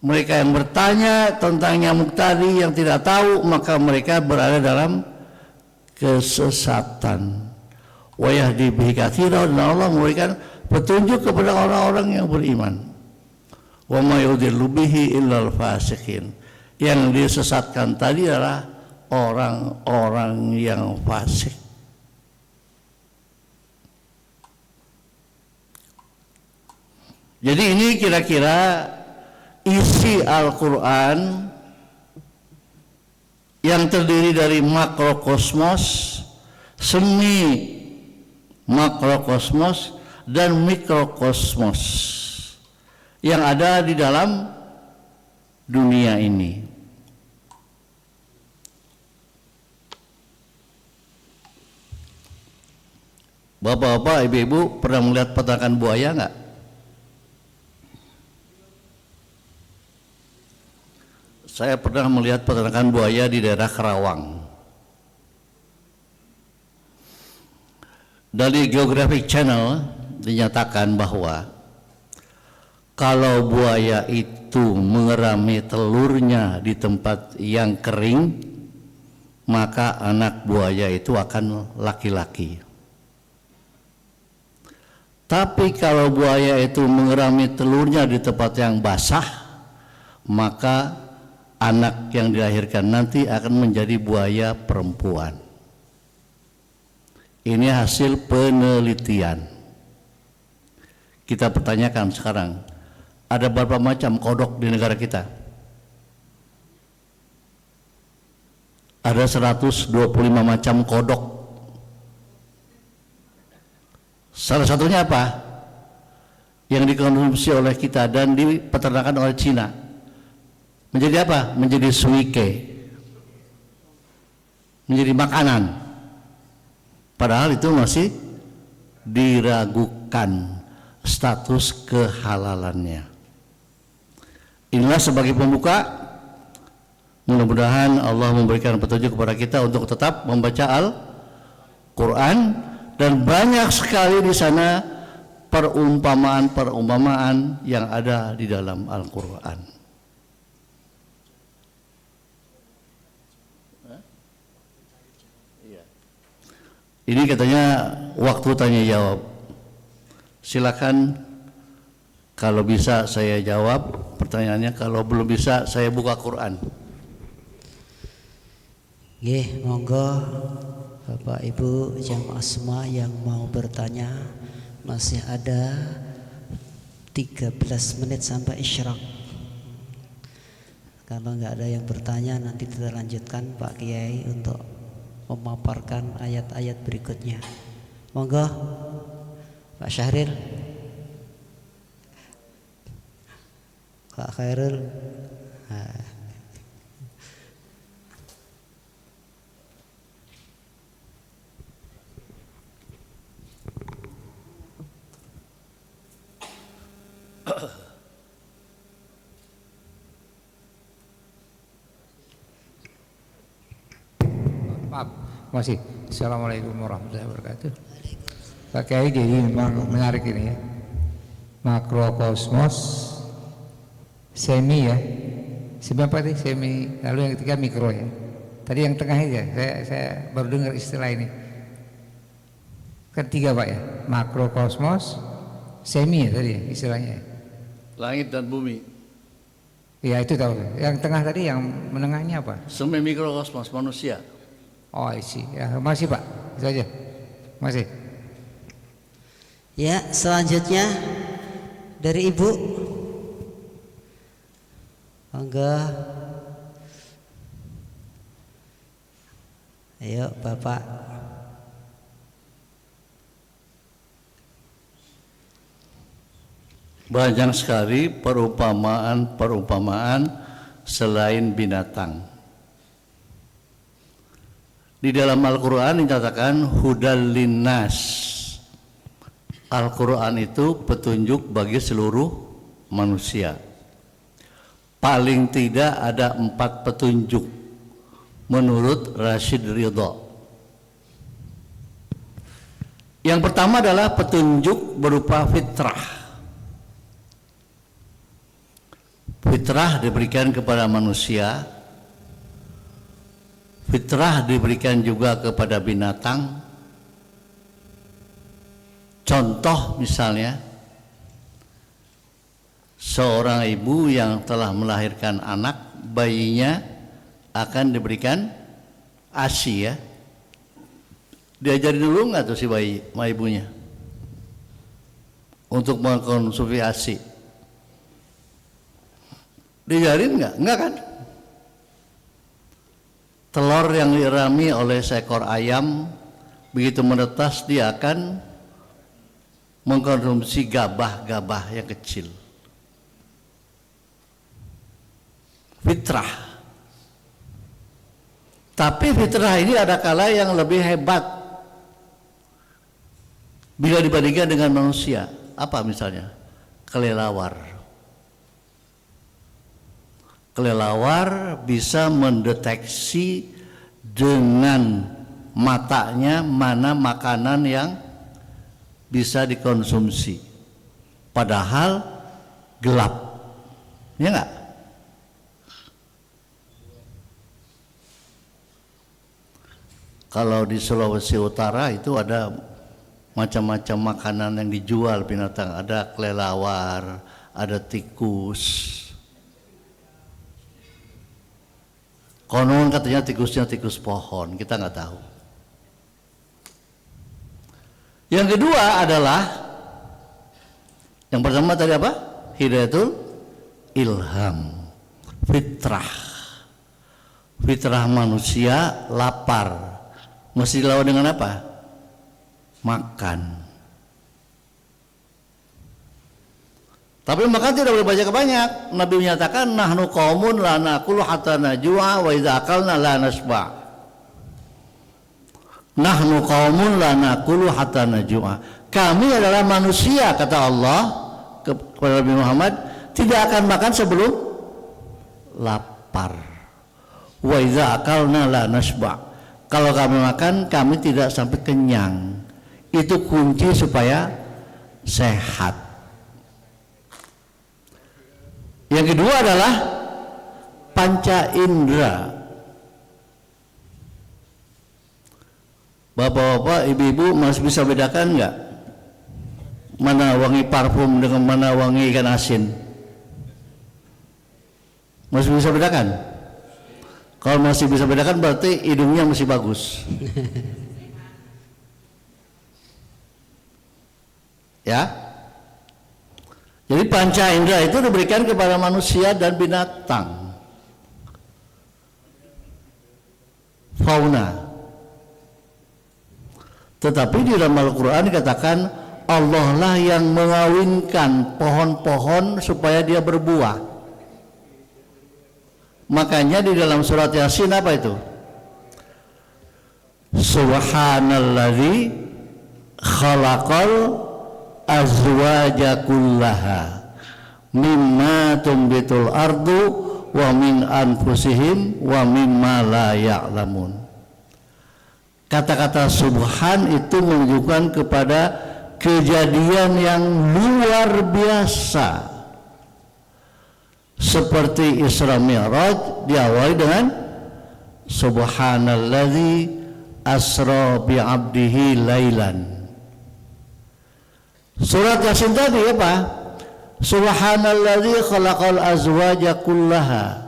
Mereka yang bertanya tentang nyamuk tadi yang tidak tahu, maka mereka berada dalam kesesatan. Wa yahdi bihi katsira, dan Allah memberikan petunjuk kepada orang-orang yang beriman. Wa ma yudhillu bihi illal fasiqin. Yang disesatkan tadi adalah orang-orang yang fasik. Jadi ini kira-kira isi Al-Quran yang terdiri dari makrokosmos, semi makrokosmos, dan mikrokosmos yang ada di dalam dunia ini. Bapak-bapak, ibu-ibu pernah melihat peternakan buaya enggak? Saya pernah melihat peternakan buaya di daerah Karawang. Dari Geographic Channel dinyatakan bahwa kalau buaya itu mengerami telurnya di tempat yang kering, maka anak buaya itu akan laki-laki. Tapi kalau buaya itu mengerami telurnya di tempat yang basah, maka anak yang dilahirkan nanti akan menjadi buaya perempuan. Ini hasil penelitian. Kita pertanyakan sekarang, ada berapa macam kodok di negara kita? Ada 125 macam kodok. Salah satunya apa? Yang dikonsumsi oleh kita dan dipeternakan oleh Cina. Menjadi apa? Menjadi suike. Menjadi makanan. Padahal itu masih diragukan status kehalalannya. Inilah sebagai pembuka. Mudah-mudahan Allah memberikan petunjuk kepada kita untuk tetap membaca Al-Quran, dan banyak sekali di sana perumpamaan-perumpamaan yang ada di dalam Al-Quran. Ini katanya waktu tanya jawab. Silakan, kalau bisa saya jawab pertanyaannya, kalau belum bisa saya buka Quran. Nggih, monggo Bapak Ibu jamaah semua yang mau bertanya, masih ada 13 menit sampai isyraq. Kalau nggak ada yang bertanya, nanti kita lanjutkan Pak Kiai untuk memaparkan ayat-ayat berikutnya. Monggo Pak Syahril, Pak Khairul. Maaf, masih. Assalamualaikum warahmatullahi wabarakatuh. Pak Kiai, jadi memang menarik ini ya. Makrokosmos, semi ya. Semi apa tadi? Semi. Lalu yang ketiga mikro ya. Tadi yang tengah ya. Saya baru dengar istilah ini. Ketiga Pak ya. Makrokosmos, semi ya tadi ya, istilahnya. Langit dan bumi. Ya itu tahu. Yang tengah tadi yang menengahnya apa? Semi mikrokosmos manusia. Oh isi. Ya masih Pak. Itu aja. Masih. Ya, selanjutnya dari Ibu. Monggo. Ayo Bapak. Banyak sekali perumpamaan selain binatang. Di dalam Al-Quran dinyatakan hudal linnas. Al-Quran itu petunjuk bagi seluruh manusia. Paling tidak ada 4 petunjuk menurut Rashid Ridho. Yang pertama adalah petunjuk berupa fitrah. Fitrah diberikan kepada manusia. Fitrah diberikan juga kepada binatang. Contoh misalnya, seorang ibu yang telah melahirkan anak, bayinya akan diberikan ASI ya. Diajarin dulu nggak tuh si bayi sama ibunya untuk mengkonsumsi ASI? Diajarin nggak? Nggak kan? Telur yang dirami oleh seekor ayam, begitu menetas dia akan mengkonsumsi gabah-gabah yang kecil. Fitrah. Tapi fitrah ini ada kala yang lebih hebat bila dibandingkan dengan manusia. Apa misalnya? Kelelawar. Kelelawar bisa mendeteksi dengan matanya mana makanan yang bisa dikonsumsi, padahal gelap, ya enggak? Kalau di Sulawesi Utara itu ada macam-macam makanan yang dijual binatang, ada kelelawar, ada tikus. Konon katanya tikusnya tikus pohon, kita nggak tahu. Yang kedua adalah, yang pertama tadi apa? Hidayatul ilham, fitrah. Fitrah manusia lapar, mesti dilawan dengan apa? Makan. Tapi makan tidak boleh banyak-banyak. Nabi menyatakan nahnu qaumun la naqulu hatta najua wa idza akalna la nasba. Nahnu qaumun la naqulu hatta najua. Kami adalah manusia, kata Allah kepada Nabi Muhammad, tidak akan makan sebelum lapar. Wa idza akalna la nasba. Kalau kami makan, kami tidak sampai kenyang. Itu kunci supaya sehat. Yang kedua adalah panca indera. Bapak-bapak, ibu-ibu masih bisa bedakan nggak mana wangi parfum dengan mana wangi ikan asin? Masih bisa bedakan? Kalau masih bisa bedakan berarti hidungnya masih bagus. Ya. Jadi panca indera itu diberikan kepada manusia dan binatang. Tetapi di dalam Al-Quran dikatakan Allah lah yang mengawinkan pohon-pohon supaya dia berbuah. Makanya di dalam surat Yasin apa itu? Subhanalladzi khalaqal azwaja kullaha mimma tumbitul ardu wa min anfusihim wa mimma la ya'lamun. Kata-kata subhan itu menunjukkan kepada kejadian yang luar biasa. Seperti Isra Mi'raj diawali dengan subhanalladzi asra bi'abdihi lailan. Surat Yasin tadi apa? Subhanalladzi khalaqal azwaja kullaha.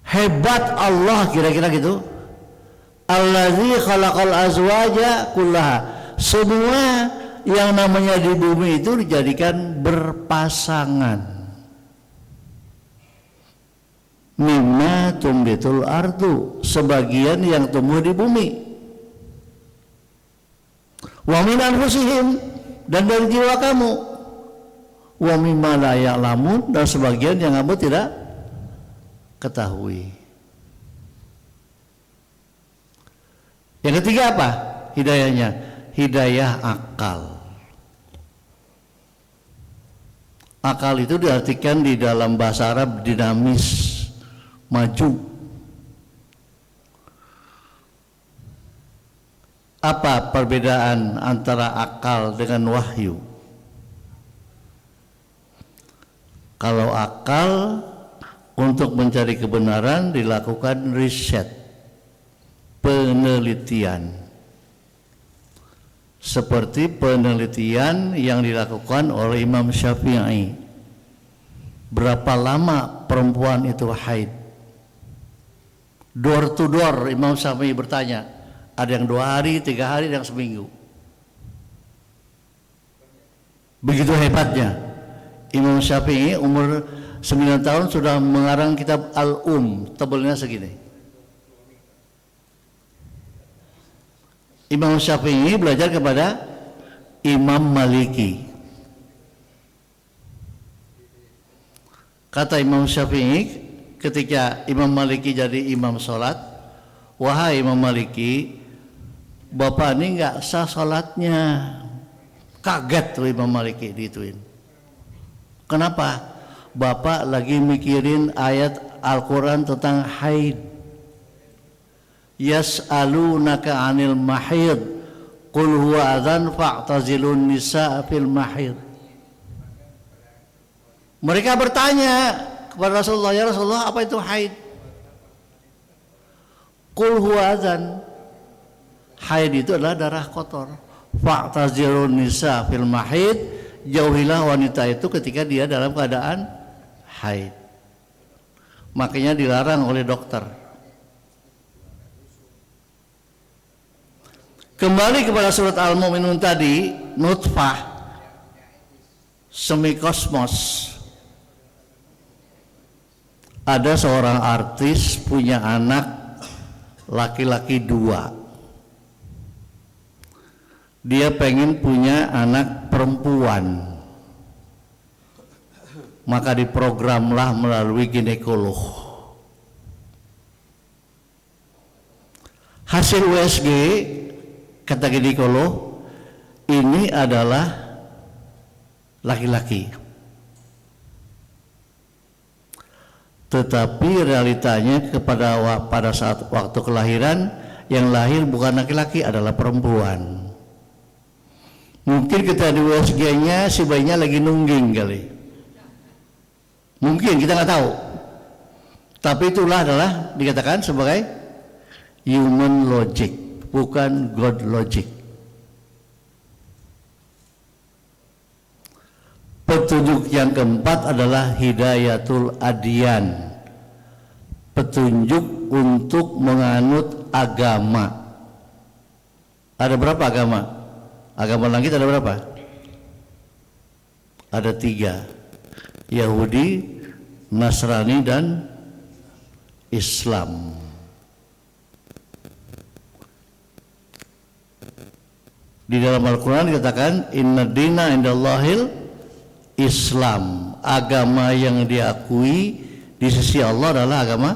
Hebat Allah, kira-kira gitu. Allazi khalaqal azwaja kullaha. Semua yang namanya di bumi itu dijadikan berpasangan. Mimma tumbitul ardu, sebagian yang tumbuh di bumi. Wa min anfusihim, dan dari jiwa kamu. Wa mimma la ya'lamun, dan sebagian yang kamu tidak ketahui. Yang ketiga apa hidayahnya? Hidayah akal. Akal itu diartikan di dalam bahasa Arab dinamis, maju. Apa perbedaan antara akal dengan wahyu? Kalau akal untuk mencari kebenaran dilakukan riset, penelitian, seperti penelitian yang dilakukan oleh Imam Syafi'i. Berapa lama perempuan itu haid? Door to door Imam Syafi'i bertanya. Ada yang 2 hari, 3 hari, ada yang seminggu. Begitu hebatnya Imam Syafi'i, umur 9 tahun sudah mengarang kitab tebalnya segini. Imam Syafi'i belajar kepada Imam Maliki. Kata Imam Syafi'i ketika Imam Maliki jadi imam sholat, wahai Imam Maliki, bapak ini nggak sah sholatnya. Kaget tuh Imam Maliki dituin. Kenapa? Bapak lagi mikirin ayat Al-Quran tentang haid. Yas'alunaka 'anil mahid qul huwa adzan fa'tazilun nisaa fil mahid. Mereka bertanya kepada Rasulullah, ya Rasulullah, apa itu haid? Qul huwa adzan. Haid itu adalah darah kotor. Fa'tazilun nisaa fil mahid, jauhilah wanita itu ketika dia dalam keadaan haid. Makanya dilarang oleh dokter. Kembali kepada surat Al-Mu'minun tadi, nutfah, semikosmos. Ada seorang artis punya anak laki-laki 2. Dia pengen punya anak perempuan. Maka diprogramlah melalui ginekolog. Hasil USG, kata ginekolog, ini adalah laki-laki. Tetapi realitanya pada saat waktu kelahiran, yang lahir bukan laki-laki, adalah perempuan. Mungkin kita di USG-nya si bayinya lagi nungging kali. Mungkin, kita nggak tahu. Tapi itulah adalah dikatakan sebagai human logic, bukan God logic. Petunjuk yang keempat adalah hidayatul adyan, petunjuk untuk menganut agama. Ada berapa agama? Agama langit ada berapa? Ada 3, Yahudi, Nasrani, dan Islam. Di dalam Al-Quran dikatakan inna dina indallahil Islam, agama yang diakui di sisi Allah adalah agama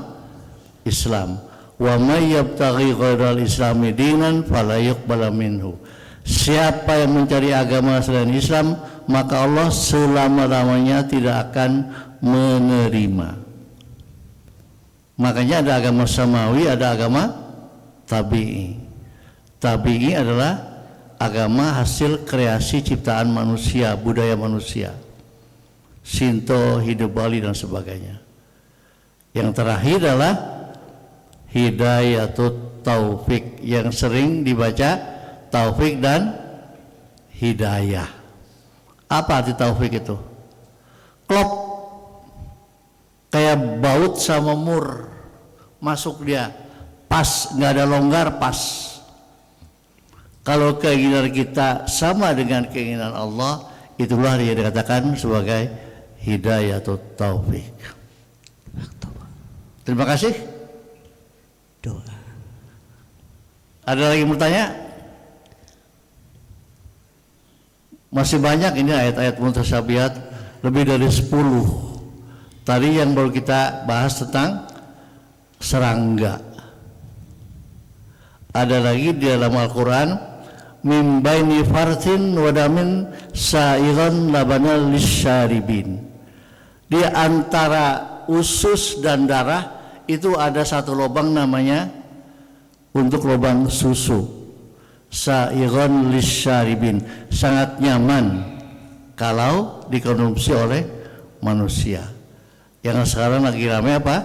Islam. Wa may yabtaghi ghairal islami dinan fala yuqbala minhu. Siapa yang mencari agama selain Islam, maka Allah selama-lamanya tidak akan menerima. Makanya ada agama samawi, ada agama tabi'i. Tabi'i adalah agama hasil kreasi ciptaan manusia, budaya manusia, Shinto, hidup Bali dan sebagainya. Yang terakhir adalah hidayatut taufik, yang sering dibaca taufik dan hidayah. Apa arti taufik itu? Klop, kayak baut sama mur, masuk dia pas, nggak ada longgar, pas. Kalau keinginan kita sama dengan keinginan Allah, itulah yang dikatakan sebagai hidayatut taufik. Terima kasih. Doa. Ada lagi yang bertanya? Masih banyak ini ayat-ayat mutasyabihat, lebih dari 10. Tadi yang baru kita bahas tentang serangga. Ada lagi di dalam Al-Quran, min baini farthin wa damin sa'iran labanal lisyaribin. Di antara usus dan darah itu ada satu lubang namanya untuk lubang susu. Sa'iran lisyaribin, sangat nyaman kalau dikonsumsi oleh manusia. Yang sekarang lagi ramai apa?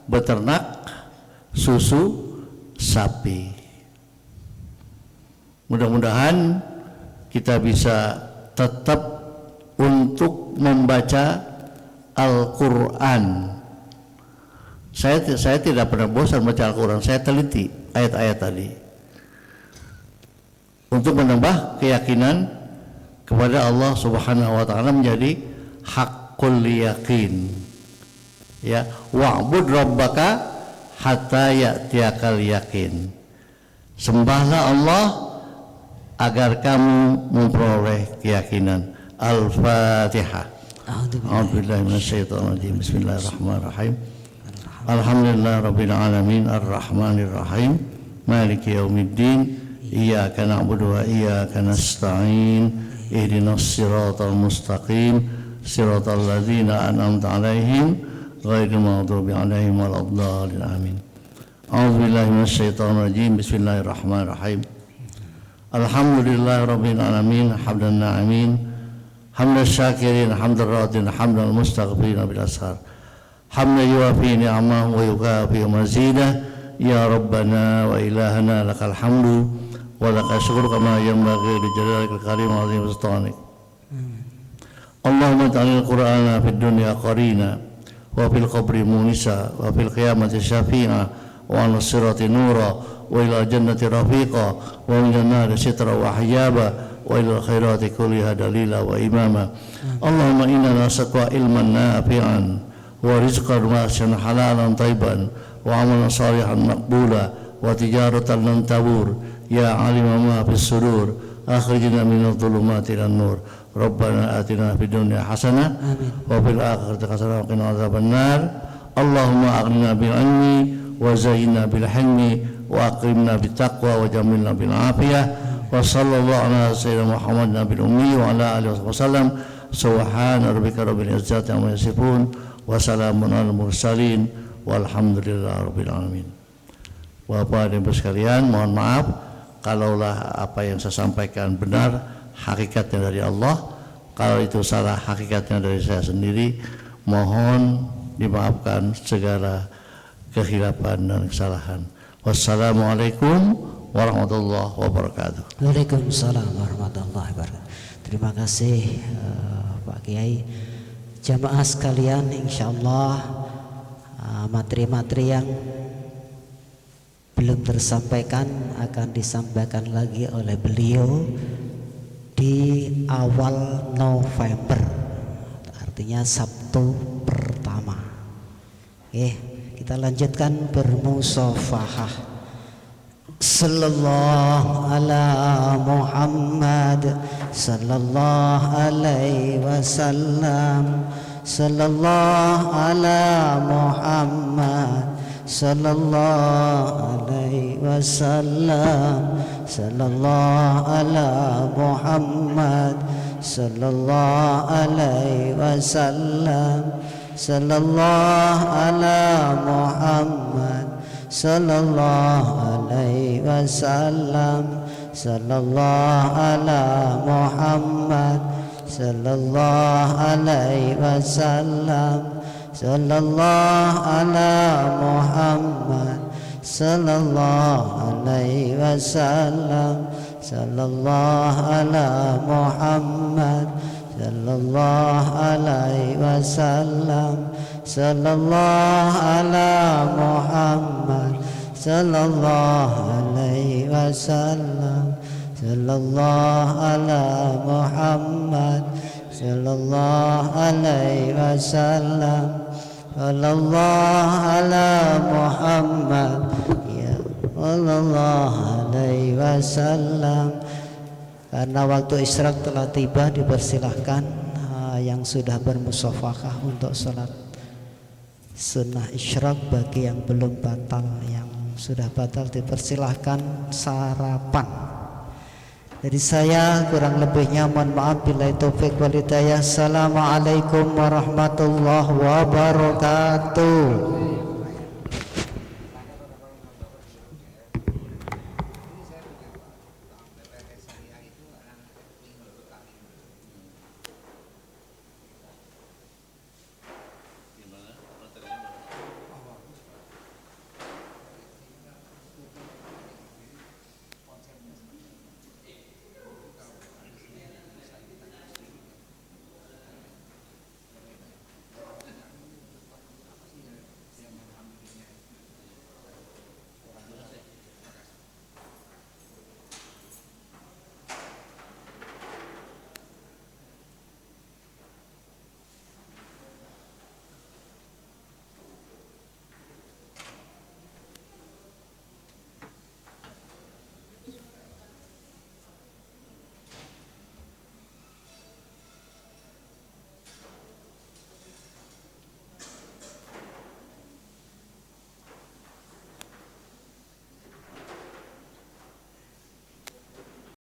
Beternak susu sapi. Mudah-mudahan kita bisa tetap untuk membaca Al-Quran. Saya tidak pernah bosan baca Al-Quran. Saya teliti ayat-ayat tadi untuk menambah keyakinan kepada Allah Subhanahu wa taala menjadi haqqul yakin. Ya, wa'bud rabbaka hatta ya'tiyakal yakin. Sembahlah Allah agar kamu memperoleh keyakinan. Al-Fatihah. A'udzubillahi minasyaitonir rajim. Bismillahirrahmanirrahim. Alhamdulillahirabbil alamin arrahmanir rahim maliki yaumiddin iyyaka na'budu wa iyyaka nasta'in ihdinas siratal mustaqim siratal ladzina an'amta 'alaihim ghairil maghdubi 'alaihim waladdallin amin. A'udzubillahi minasyaitonir rajim. Bismillahirrahmanirrahim. Alhamdulillahirabbil alamin hamdan na'imin hamdan syakirin hamdan radin hamdan mustaghfirin bil ashar hamdan yuwafi ni'amahu wa yukafi mazidah ya rabbana wa ilahana lakal hamdu wa lakal syukru kama yanbaghi li jalalil karim wa azim sultanik. Allahumma ta'alil qur'ana fid dunya qarina wa fil qabri munisa wa fil qiyamati syafi'a wa ala sirati nura wa ila jannati rafiqa wa minan nari sitra wa hijaba wa ila khairati kulliha dalila wa imama. Allahumma inna nas'aluka ilman nafi'an wa rizqan wasi'an halalan tayyiban wa amalan salihan maqbula wa tijaratan lan tabur ya alima ma fis sudur akhrijna minadh dhulumati ilan nur. Rabbana atina fid dunya hasanah wa fil akhirati hasanah wa qina adzabannar. Allahumma aghnina bil ilmi wa zayyinna bil hilmi wa akrimna bit taqwa wa jamilna bil afiyah wa sallallahu ala sayyidina Muhammad nabil ummi wa ala alihi wasallam. Subhana rabbika rabbil izzati amma yasifun wa salamun alal mursalin walhamdulillahi rabbil alamin. Bapak dan Ibu sekalian, mohon maaf kalaulah apa yang saya sampaikan benar hakikatnya dari Allah, kalau itu salah hakikatnya dari saya sendiri, mohon dimaafkan segala kehilapan dan kesalahan. Wassalamualaikum warahmatullahi wabarakatuh. Waalaikumsalam warahmatullahi wabarakatuh. Terima kasih Pak Kiai. Jamaah sekalian, insyaallah materi-materi yang belum tersampaikan akan disampaikan lagi oleh beliau di awal November, artinya Sabtu pertama. Kita lanjutkan bermusafahah. Sallallahu ala Muhammad Muhammad sallallahu alaihi wasallam. Sallallahu ala Muhammad sallallahu alaihi wasallam. Sallallahu ala Muhammad sallallahu alaihi wasallam. Sallallahu ala Muhammad sallallahu alaihi wasallam. Sallallahu ala Muhammad sallallahu alaihi wasallam. Sallallahu ala Muhammad sallallahu alaihi wasallam. Sallallahu ala Muhammad sallallahu alaihi wasallam. Sallallahu ala Muhammad sallallahu alaihi wasallam. Sallallahu ala Muhammad sallallahu alaihi wasallam. Sallallahu ala Muhammad ya sallallahu alaihi wasallam. Karena waktu isyraq telah tiba, dipersilahkan yang sudah bermusafakah untuk sholat sunnah isyraq. Bagi yang belum batal, yang sudah batal dipersilahkan sarapan. Jadi saya kurang lebihnya mohon maaf. Billahi taufik wal hidayah. Assalamualaikum warahmatullahi wabarakatuh.